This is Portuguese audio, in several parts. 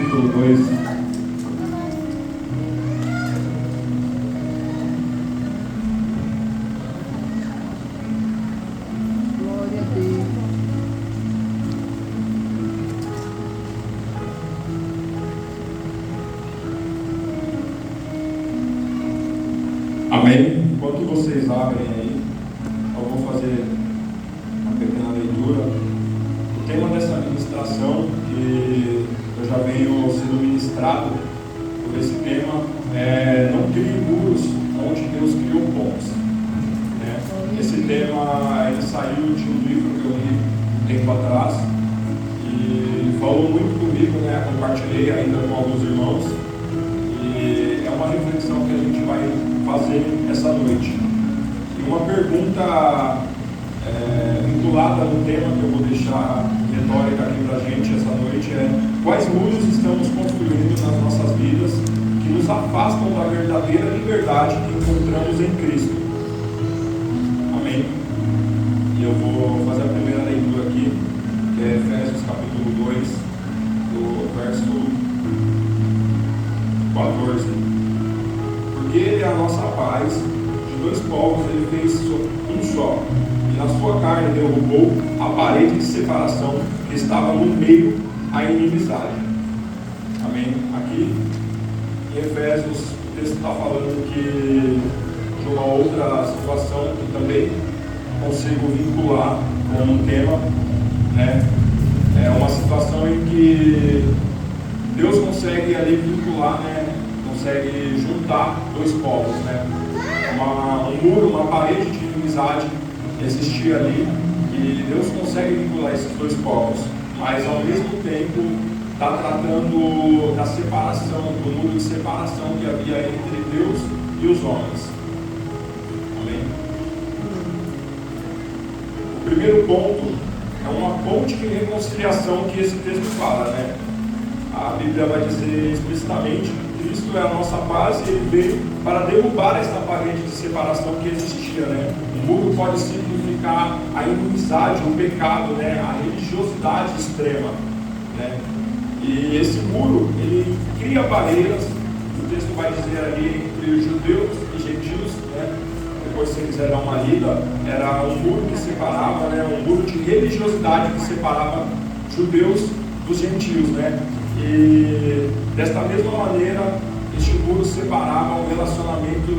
capítulo 2. Glória a Deus. Amém? Enquanto vocês abrem aí, eu vou fazer uma pequena leitura. O tema dessa ministração, que eu já venho sendo ministrado por esse tema, é: não crie muros onde Deus criou pontes. Né? Esse tema ele saiu de um livro que eu li um tempo atrás e falou muito comigo, né? Compartilhei ainda com alguns irmãos, e é uma reflexão que a gente vai fazer essa noite. E uma pergunta vinculada no tema que eu vou deixar retórica aqui para a gente essa noite é: quais muros estamos construindo nas nossas vidas que nos afastam da verdadeira liberdade que encontramos em Cristo? Amém? E eu vou fazer a primeira leitura aqui, que é Efésios capítulo 2, do verso 14. Porque Ele é a nossa paz, de dois povos Ele fez um só, e na sua carne derrubou a parede de separação que estava no meio, a inimizade. Amém? Aqui em Efésios o texto está falando de uma outra situação que também consigo vincular com um tema, né? É uma situação em que Deus consegue ali vincular, né? Consegue juntar dois povos, né? Um muro, uma parede de inimizade existia ali, e Deus consegue vincular esses dois povos, mas ao mesmo tempo está tratando da separação, do muro de separação que havia entre Deus e os homens. Amém? O primeiro ponto é uma ponte de reconciliação que esse texto fala, né? A Bíblia vai dizer explicitamente: Cristo é a nossa paz e Ele veio para derrubar essa parede de separação que existia, né? O muro pode significar a inimizade, o pecado, né? A religiosidade extrema, né? E esse muro, ele cria barreiras, o texto vai dizer ali, entre judeus e gentios, né? Depois, se você quiser dar uma lida, era um muro que separava, né? Um muro de religiosidade que separava judeus dos gentios, né? E desta mesma maneira, este muro separava o relacionamento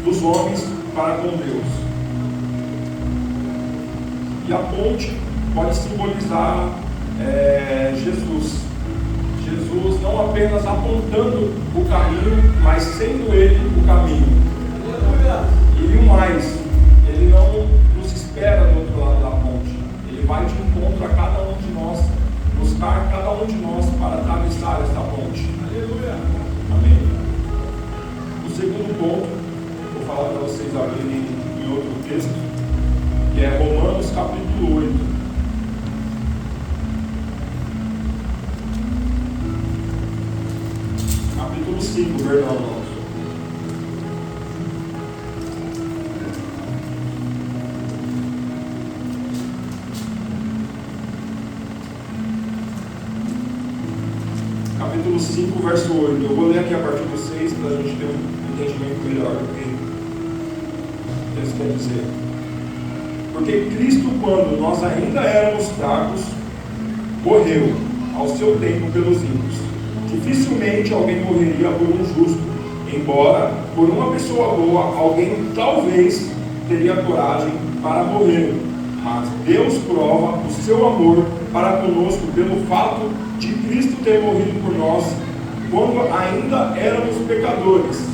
dos homens para com Deus. E a ponte pode simbolizar Jesus. Jesus não apenas apontando o caminho, mas sendo Ele o caminho. E o mais, Ele não nos espera do outro lado da ponte. Ele vai de encontro a cada um de nós, buscar cada um de nós para atravessar esta ponte. Aleluia. Amém. O segundo ponto, vou falar para vocês abrirem em outro texto, que é Romanos capítulo 8. Capítulo 5, perdão, irmãos. Capítulo 5, verso 8. Eu vou ler aqui a partir do 6 para a gente ter um entendimento melhor do que isso quer dizer. Porque Cristo, quando nós ainda éramos fracos, morreu ao seu tempo pelos ímpios. Dificilmente alguém morreria por um justo, embora por uma pessoa boa alguém talvez teria coragem para morrer. Mas Deus prova o seu amor para conosco pelo fato de Cristo ter morrido por nós quando ainda éramos pecadores.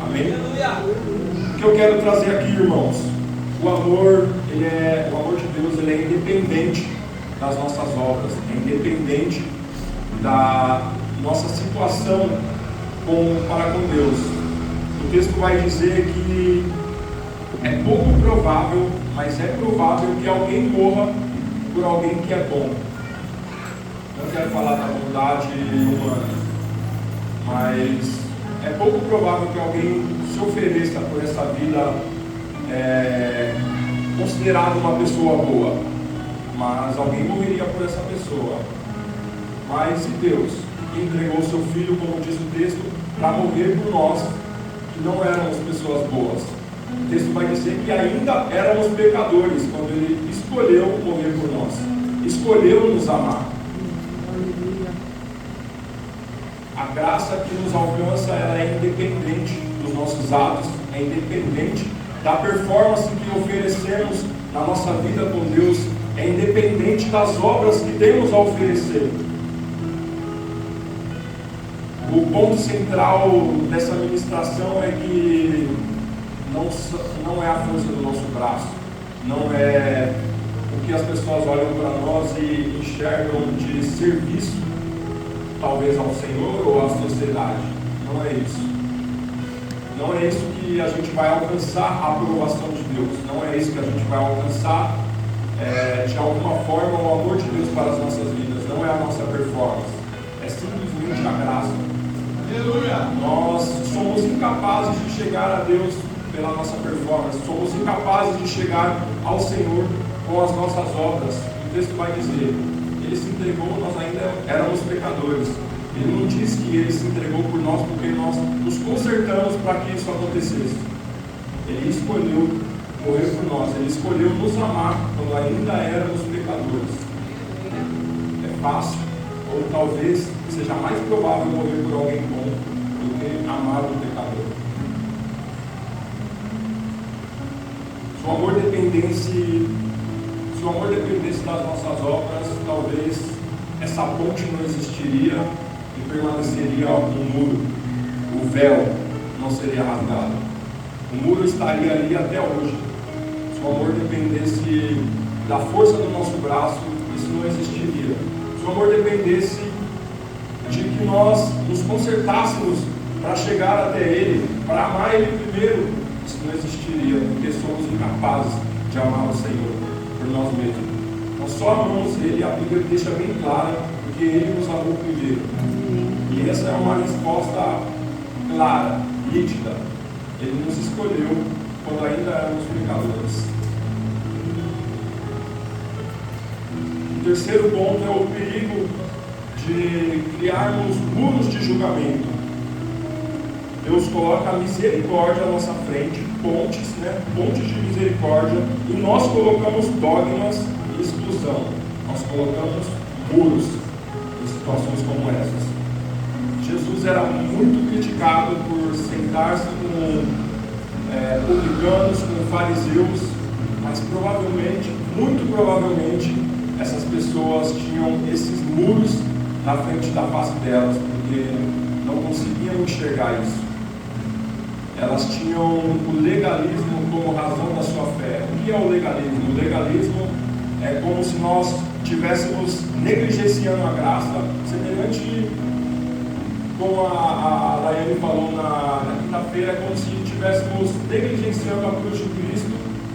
Amém? O que eu quero trazer aqui, irmãos, o amor de Deus, ele é independente das nossas obras, é independente da nossa situação para com Deus. O texto vai dizer que é pouco provável, mas é provável que alguém morra por alguém que é bom. Não quero falar da bondade humana, mas é pouco provável que alguém se ofereça por essa vida considerada uma pessoa boa, mas alguém morreria por essa pessoa. Mas e Deus? que entregou seu filho, como diz o texto, para morrer por nós, que não éramos pessoas boas. O texto vai dizer que ainda éramos pecadores, quando ele escolheu morrer por nós, escolheu nos amar. Aleluia. A graça que nos alcança, ela é independente dos nossos atos, é independente da performance que oferecemos na nossa vida com Deus, é independente das obras que temos a oferecer. O ponto central dessa ministração é que não é a força do nosso braço, não é o que as pessoas olham para nós e enxergam de serviço, talvez ao Senhor ou à sociedade. Não é isso. Não é isso que a gente vai alcançar a aprovação de Deus. Não é isso que a gente vai alcançar de alguma forma o amor de Deus para as nossas vidas. Não é a nossa performance. É simplesmente a graça. Aleluia! Nós somos incapazes de chegar a Deus pela nossa performance. Somos incapazes de chegar ao Senhor com as nossas obras. O texto vai dizer: Ele se entregou, nós ainda éramos pecadores. Ele não diz que Ele se entregou por nós porque nós nos consertamos para que isso acontecesse. Ele escolheu morrer por nós. Ele escolheu nos amar quando ainda éramos pecadores. É fácil, ou talvez seja mais provável morrer por alguém bom do que amar um pecador. Se o amor dependesse das nossas obras, talvez essa ponte não existiria e permaneceria um muro. O véu não seria rasgado. O muro estaria ali até hoje. Se o amor dependesse da força do nosso braço, isso não existiria. Se o amor dependesse de que nós nos consertássemos para chegar até Ele, para amar Ele primeiro, isso não existiria, porque somos incapazes de amar o Senhor por nós mesmos. Nós só amamos Ele, a Bíblia deixa bem clara, porque Ele nos amou primeiro. E essa é uma resposta clara, nítida. Ele nos escolheu quando ainda éramos pecadores. O terceiro ponto é o perigo de criarmos muros de julgamento. Deus coloca a misericórdia à nossa frente, pontes de misericórdia, e nós colocamos dogmas e exclusão. Nós colocamos muros em situações como essas. Jesus era muito criticado por sentar-se com publicanos, com fariseus, mas provavelmente, muito provavelmente, essas pessoas tinham esses muros na frente da face delas, porque não conseguiam enxergar isso. Elas tinham o legalismo como razão da sua fé. O que é o legalismo? O legalismo é como se nós estivéssemos negligenciando a graça, semelhante como a Daiane falou na quinta-feira, é como se estivéssemos negligenciando a cruz de Cristo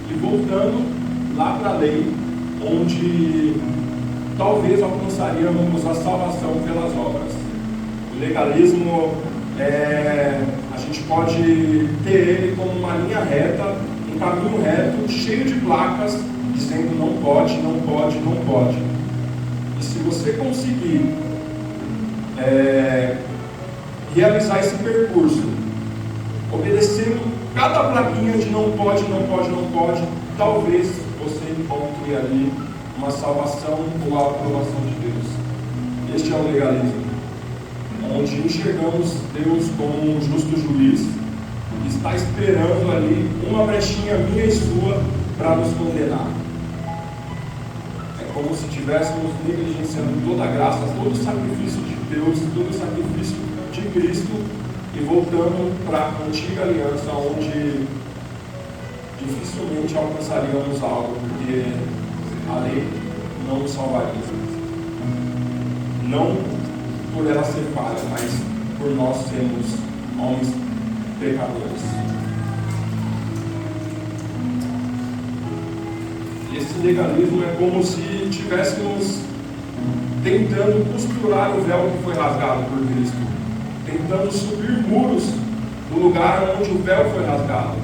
e voltando lá para a lei, onde talvez alcançaríamos a salvação pelas obras. O legalismo, a gente pode ter ele como uma linha reta, um caminho reto, cheio de placas, dizendo não pode, não pode, não pode. E se você conseguir realizar esse percurso, obedecendo cada plaquinha de não pode, não pode, não pode, talvez você encontre ali uma salvação ou a aprovação de Deus. Este é o legalismo, onde enxergamos Deus como um justo juiz que está esperando ali uma brechinha minha e sua para nos condenar. É como se estivéssemos negligenciando toda a graça, todo o sacrifício de Deus, todo o sacrifício de Cristo, e voltando para a antiga aliança, onde dificilmente alcançaríamos algo, porque a lei não nos salvaria. Não por ela ser falha, mas por nós sermos homens pecadores. Esse legalismo é como se estivéssemos tentando costurar o véu que foi rasgado por Cristo, tentando subir muros no lugar onde o véu foi rasgado.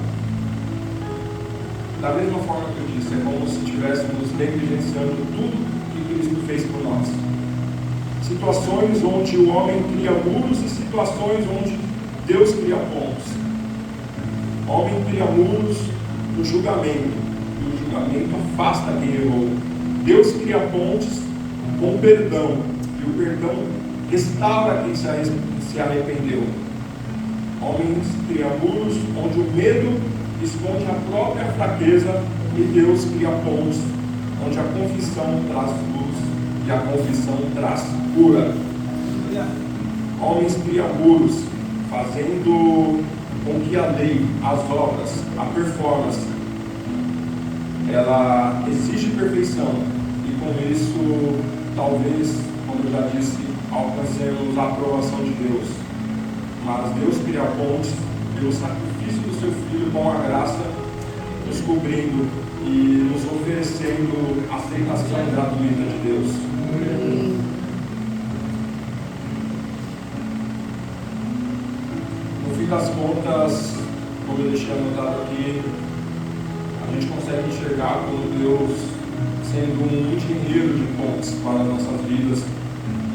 Da mesma forma que eu disse, é como se estivéssemos negligenciando tudo que Cristo fez por nós. situações onde o homem cria muros e situações onde Deus cria pontes. O homem cria muros no julgamento, e o julgamento afasta quem errou. Deus cria pontes com perdão, e o perdão restaura quem se arrependeu. Homens criam muros onde o medo esconde a própria fraqueza, e Deus cria pontes onde a confissão traz luz e a confissão traz cura. Homens criam muros fazendo com que a lei, as obras, a performance, ela exige perfeição, e com isso, talvez, como eu já disse, alcancemos a aprovação de Deus. Mas Deus cria pontes pelo sacrifício do seu Filho com a graça, nos cobrindo e nos oferecendo a aceitação gratuita de Deus. No fim das contas, como eu deixei anotado aqui, a gente consegue enxergar como Deus sendo um engenheiro de pontes para as nossas vidas.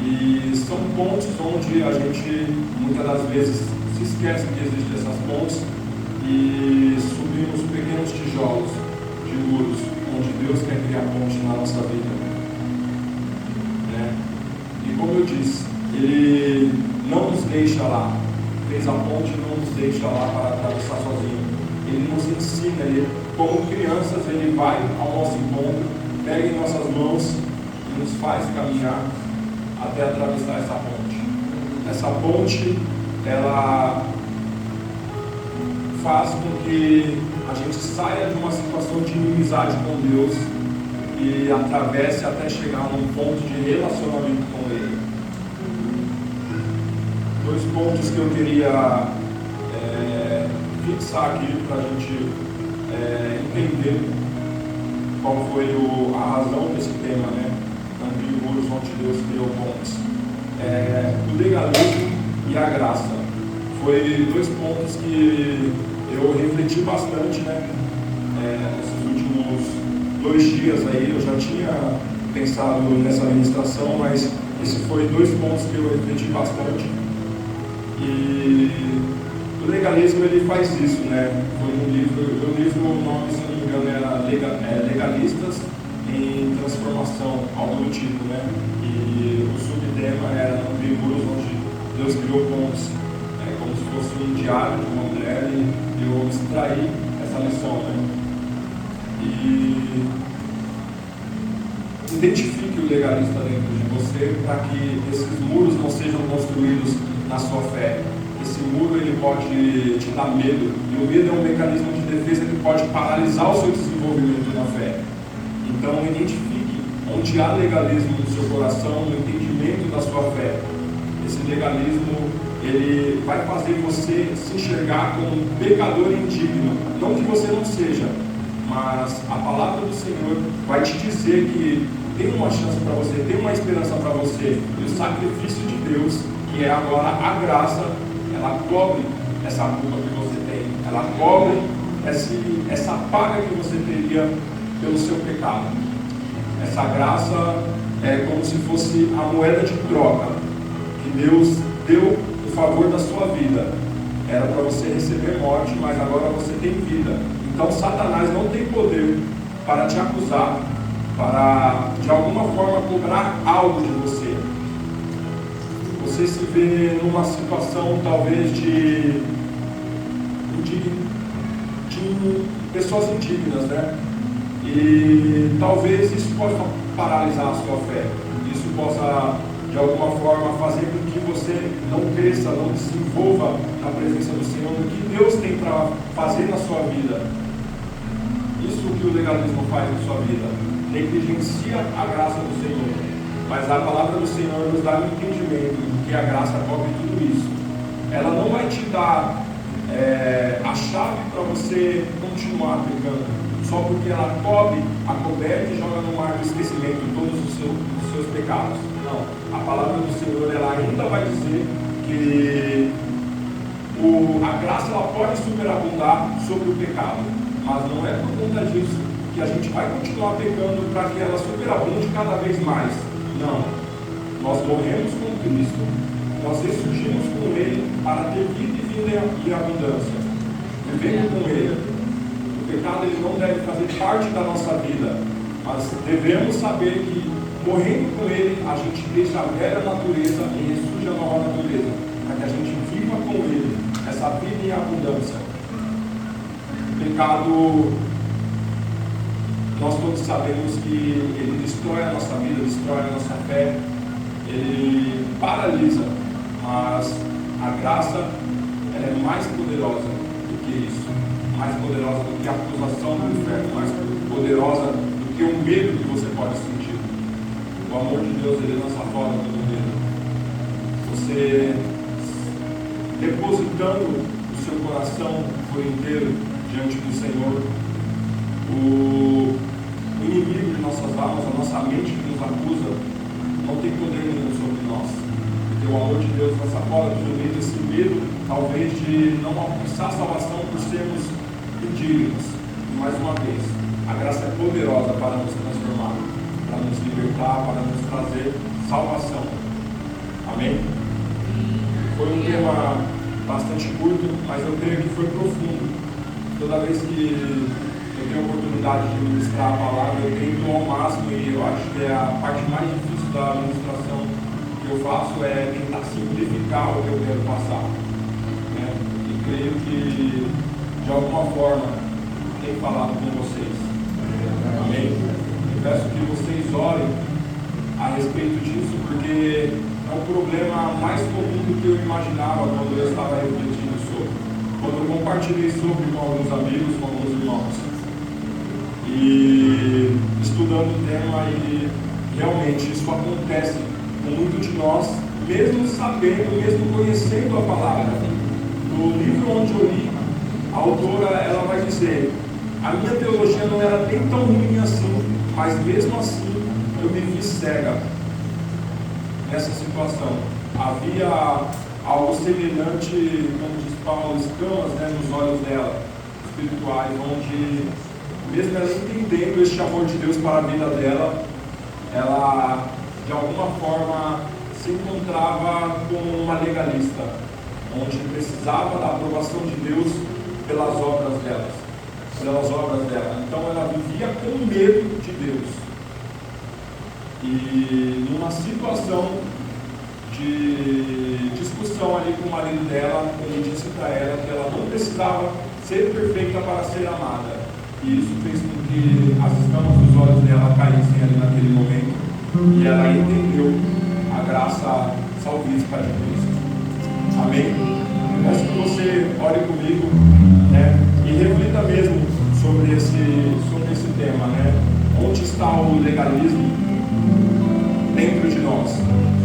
E são pontes onde a gente muitas das vezes se esquece que existem essas pontes e subimos pequenos tijolos de muros onde Deus quer criar ponte na nossa vida, né? E como eu disse, Ele não nos deixa lá, fez a ponte e não nos deixa lá para atravessar sozinho. Ele nos ensina, Ele, como crianças, Ele vai ao nosso encontro, pega em nossas mãos e nos faz caminhar até atravessar essa ponte. Essa ponte, ela faz com que a gente saia de uma situação de inimizade com Deus e atravesse até chegar num ponto de relacionamento com Ele. Dois pontos que eu queria fixar aqui para a gente entender qual foi a razão desse tema, né? Muros onde Deus criou pontes. O legalismo e a graça. Foi dois pontos que eu refleti bastante, né? Nesses últimos 2 dias aí, eu já tinha pensado nessa ministração, mas esses foram dois pontos que eu refleti bastante. E o legalismo, ele faz isso, né? Foi um livro, o nome, se não me engano, era Legalistas em Transformação, algo do tipo, né? E o subtema era não criar muros onde Deus criou pontes, como se fosse um diário de uma mulher, e eu extraí essa lição, né? E identifique o legalista dentro de você para que esses muros não sejam construídos na sua fé. Esse muro, ele pode te dar medo, e o medo é um mecanismo de defesa que pode paralisar o seu desenvolvimento na fé. Então, identifique onde há legalismo no seu coração, no entendimento da sua fé. Esse legalismo, ele vai fazer você se enxergar como um pecador indigno. Não que você não seja, mas a palavra do Senhor vai te dizer que tem uma chance para você, tem uma esperança para você. E o sacrifício de Deus, que é agora a graça, ela cobre essa culpa que você tem. Ela cobre essa paga que você teria pelo seu pecado. Essa graça é como se fosse a moeda de troca que Deus deu em favor da sua vida. Era para você receber morte, mas agora você tem vida. Então Satanás não tem poder para te acusar, para de alguma forma cobrar algo de você. Você se vê numa situação talvez de pessoas indignas, né? E talvez isso possa paralisar a sua fé. Isso possa, de alguma forma, fazer com que você não cresça, não desenvolva na presença do Senhor, o que Deus tem para fazer na sua vida. Isso que o legalismo faz na sua vida. Negligencia a graça do Senhor. Mas a palavra do Senhor nos dá um entendimento de que a graça cobre tudo isso. Ela não vai te dar a chave para você continuar pecando, só porque ela cobre, acoberta e joga no mar do esquecimento todos os seus pecados. Não, a palavra do Senhor, ela ainda vai dizer que a graça, ela pode superabundar sobre o pecado, mas não é por conta disso que a gente vai continuar pecando para que ela superabunde cada vez mais. Não, Nós morremos com Cristo, nós ressurgimos com Ele para ter vida e vida em abundância. Vivendo com Ele. O pecado ele não deve fazer parte da nossa vida, mas devemos saber que morrendo com Ele, a gente deixa a velha natureza e ressurge a nova natureza, para que a gente viva com Ele, essa vida em abundância. O pecado, nós todos sabemos que ele destrói a nossa vida, destrói a nossa fé, ele paralisa, mas a graça ela é mais poderosa do que isso, mais poderosa do que a acusação do inferno, mais poderosa do que o medo que você pode sentir. O amor de Deus, ele lança fora todo medo. Você depositando o seu coração por inteiro diante do Senhor, o inimigo de nossas almas, a nossa mente que nos acusa, não tem poder nenhum sobre nós. Porque o amor de Deus lança fora do meio desse medo, talvez de não alcançar a salvação por sermos indignos. E mais uma vez, a graça é poderosa para nos transformar, para nos libertar, para nos trazer salvação. Amém? Foi um tema bastante curto, mas eu creio que foi profundo. Toda vez que eu tenho a oportunidade de ministrar a palavra, eu tento ao máximo, e eu acho que é a parte mais difícil da ministração que eu faço é tentar simplificar o que eu quero passar. Né? E creio que, de alguma forma, tenho falado com vocês. Amém? Eu peço que vocês orem a respeito disso, porque é um problema mais comum do que eu imaginava quando eu estava refletindo sobre. Quando eu compartilhei sobre com alguns amigos, com alguns irmãos, e estudando o tema, e realmente isso acontece com muitos de nós, mesmo sabendo, mesmo conhecendo a palavra. No livro onde eu li, a autora ela vai dizer: a minha teologia não era nem tão ruim assim, mas mesmo assim eu me vi cega nessa situação. Havia algo semelhante, como diz Paulo, escamas, né, nos olhos dela, espirituais, onde, mesmo ela entendendo este amor de Deus para a vida dela, ela, de alguma forma, se encontrava como uma legalista, onde precisava da aprovação de Deus pelas obras dela. Então ela vivia com medo de Deus. E numa situação de discussão ali com o marido dela, ele disse para ela que ela não precisava ser perfeita para ser amada. E isso fez com que as escamas dos olhos dela caíssem ali naquele momento. E ela entendeu a graça salvífica de Cristo. Amém? Peço que você ore comigo, né, e reflita mesmo sobre esse tema, né? Onde está o legalismo dentro de nós?